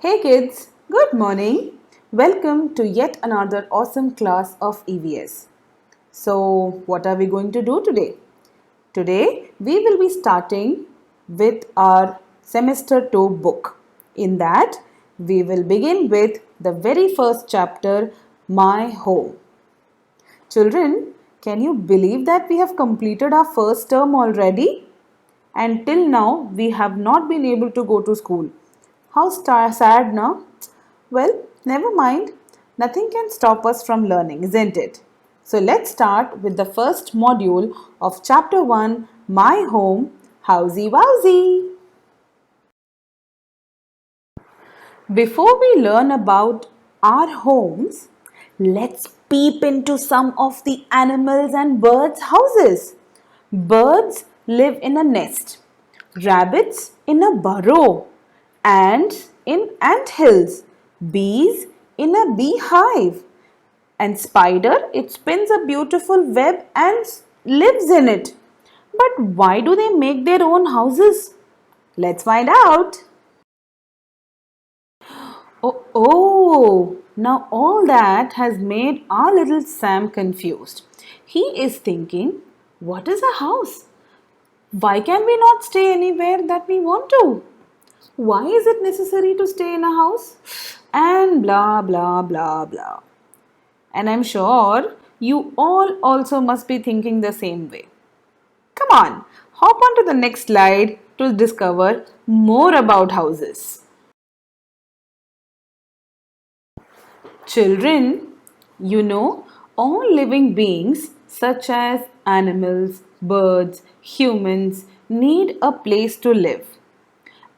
Hey kids, good morning. Welcome to yet another awesome class of EVS. So, what are we going to do today? Today, we will be starting with our semester 2 book. In that, we will begin with the very first chapter, My Home. Children, can you believe that we have completed our first term already? And till now, we have not been able to go to school. How sad now? Well, never mind. Nothing can stop us from learning, isn't it? So let's start with the first module of chapter 1, My Home, Housey Wowsy. Before we learn about our homes, let's peep into some of the animals and birds' houses. Birds live in a nest, rabbits in a burrow, ants in ant hills, bees in a beehive, and spider it spins a beautiful web and lives in it. But why do they make their own houses? Let's find out. Now all that has made our little Sam confused. He is thinking, what is a house? Why can we not stay anywhere that we want to? Why is it necessary to stay in a house? And blah blah blah blah. And I'm sure you all also must be thinking the same way. Come on, hop on to the next slide to discover more about houses. Children, all living beings such as animals, birds, humans need a place to live.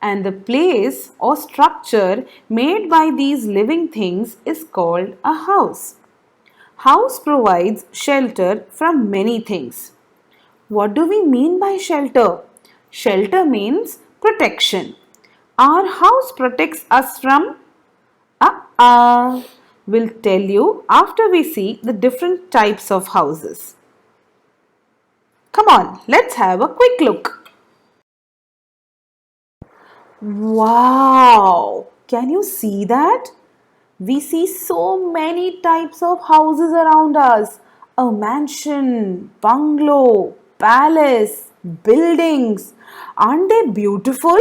And the place or structure made by these living things is called a house. House provides shelter from many things. What do we mean by shelter? Shelter means protection. Our house protects us from we'll tell you after we see the different types of houses. Come on, let's have a quick look. Wow! Can you see that? We see so many types of houses around us. A mansion, bungalow, palace, buildings. Aren't they beautiful?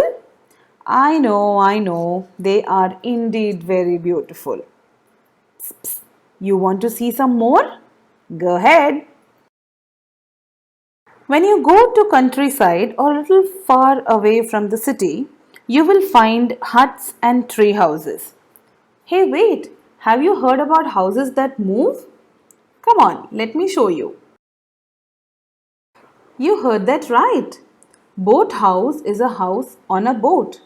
I know. They are indeed very beautiful. You want to see some more? Go ahead. When you go to countryside or a little far away from the city, you will find huts and tree houses. Hey, wait, have you heard about houses that move? Come on, let me show you. You heard that right. Boat house is a house on a boat.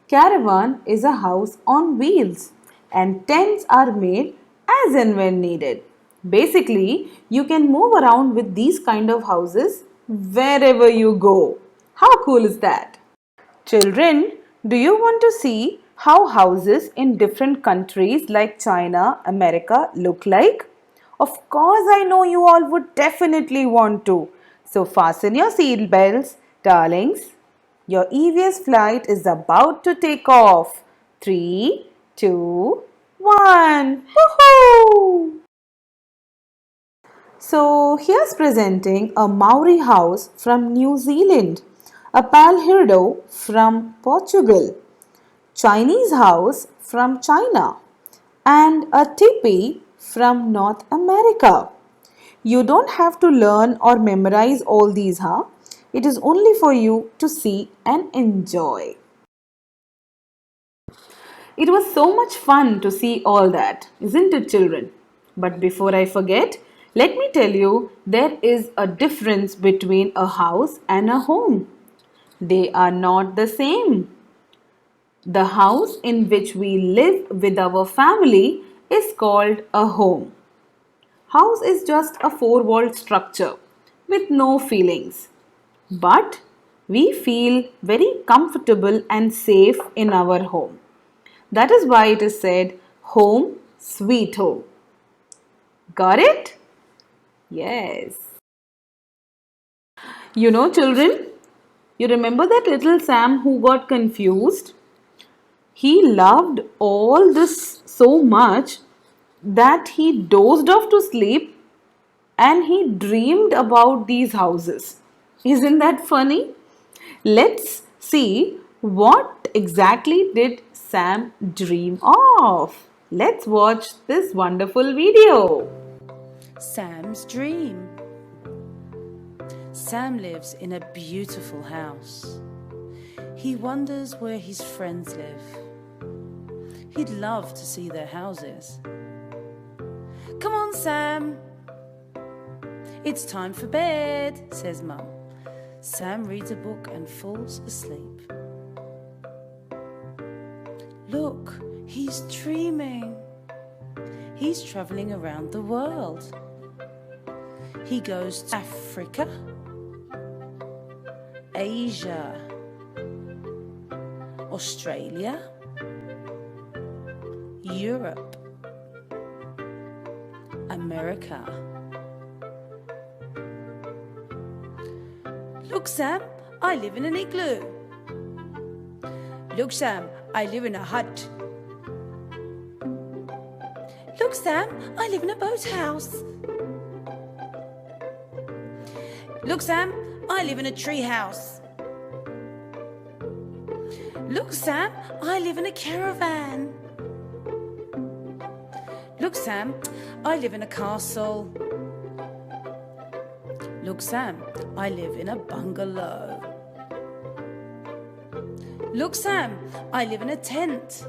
Caravan is a house on wheels. And tents are made as and when needed. Basically, you can move around with these kind of houses wherever you go. How cool is that? Children, do you want to see how houses in different countries like China, America look like? Of course, I know you all would definitely want to. So fasten your seat belts, darlings. Your EVS flight is about to take off. 3, 2, 1. Woohoo! So here's presenting a Maori house from New Zealand, a palhirdo from Portugal, Chinese house from China, and a tipi from North America. You don't have to learn or memorize all these, huh? It is only for you to see and enjoy. It was so much fun to see all that, isn't it, children? But before I forget, let me tell you there is a difference between a house and a home. They are not the same. The house in which we live with our family is called a home. House is just a four-walled structure with no feelings. But we feel very comfortable and safe in our home. That is why it is said, home, sweet home. Got it? Yes. Children, you remember that little Sam who got confused? He loved all this so much that he dozed off to sleep and he dreamed about these houses. Isn't that funny? Let's see what exactly did Sam dream of. Let's watch this wonderful video. Sam's dream. Sam lives in a beautiful house. He wonders where his friends live. He'd love to see their houses. Come on, Sam. It's time for bed, says Mum. Sam reads a book and falls asleep. Look, he's dreaming. He's travelling around the world. He goes to Africa, Asia, Australia, Europe, America. Look, Sam, I live in an igloo. Look, Sam, I live in a hut. Look, Sam, I live in a boathouse. Look, Sam, I live in a tree house. Look, Sam, I live in a caravan. Look, Sam, I live in a castle. Look, Sam, I live in a bungalow. Look, Sam, I live in a tent.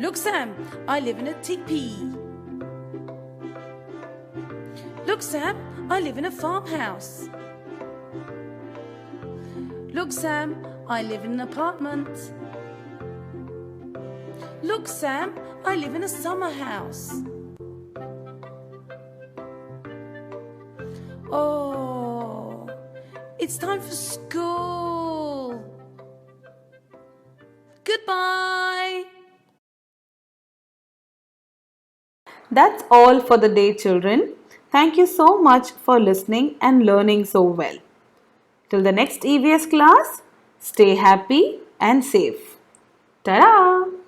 Look, Sam, I live in a teepee. Look, Sam, I live in a farmhouse. Look, Sam, I live in an apartment. Look, Sam, I live in a summer house. Oh, it's time for school. Goodbye. That's all for the day, children. Thank you so much for listening and learning so well. Till the next EVS class, stay happy and safe. Ta-da!